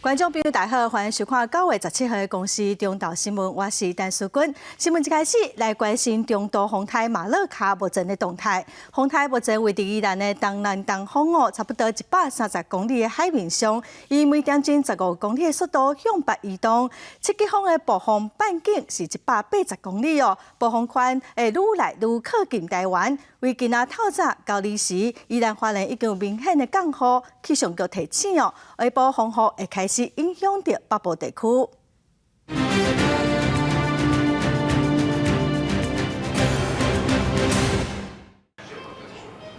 观众朋友大好，欢迎收看9月17号的公司中道新闻，我是陈淑君。新闻一开始来关心中度风台马勒卡目前的动态。风台目前位伫宜兰的东南东方差不多130公里的海面上，以每点钟15公里的速度向北移动。七级风的暴风半径是180公里哦，暴风圈会愈来愈靠近台湾。为今仔透早9点时，宜兰花莲已经有明显的降雨，气象局提醒哦，下晡风雨会开始影响到北部地区。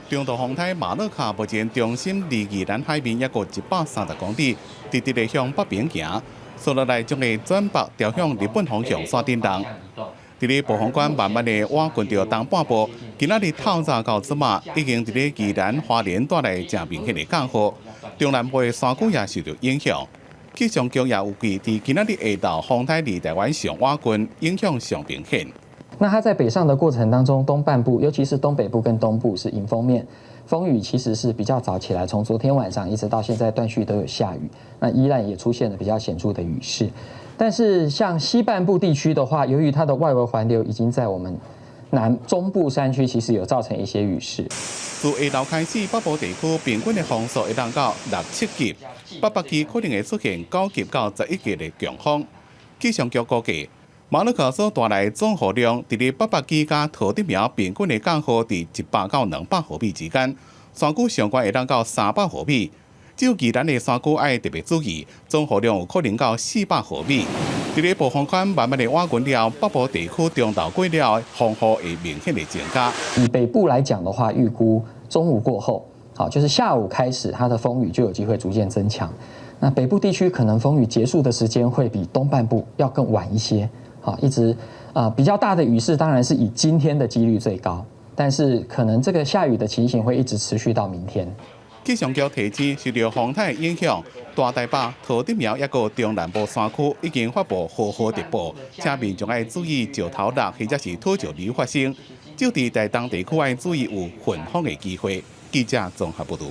中度风台马勒卡目前中心离宜兰海面约过130公里，直直地向北边行，接落来将会转北调向日本方向山顶动。伫咧暴风圈慢慢地往近到东半部，今仔日透早到即马，已经伫咧宜兰花莲带来正明显的降雨，中南部的山区也受到影响。气象局也有预伫今仔日下昼风台离台湾上瓦近，影响上明显。那它在北上的过程当中，东半部，尤其是东北部跟东部是迎风面，风雨其实是比较早起来，从昨天晚上一直到现在断续都有下雨。那宜兰也出现了比较显著的雨势。但是像西半部地区的话，由于它的外围环流已经在我们中部山区，其实有造成一些雨势。自下昼开始，北部地区平均的风速会达到6、7级，北北区可能会出现9级到11级的强风。气象局估计，马勒卡所带来总雨量，伫咧北北区甲桃竹苗平均的降雨伫100到200毫米之间，山区上悬会达到300毫米。只有宜兰的山区要特别注意，总雨量有可能到400毫米。伫咧暴风圈慢慢的瓦近了，北部地区中昼过了，风雨会明显的增加。以北部来讲的话，预估中午过后，好，就是下午开始，它的风雨就有机会逐渐增强。那北部地区可能风雨结束的时间会比东半部要更晚一些。好，一直比较大的雨势，当然是以今天的几率最高，但是可能这个下雨的情形会一直持续到明天。气象局提醒，受到风台影响，大台北、桃竹苗抑个中南部山区已经发布雨特报，请民众要注意石头落或者是土石流发生。就伫台东地区要注意有混风的机会。记者综合报道。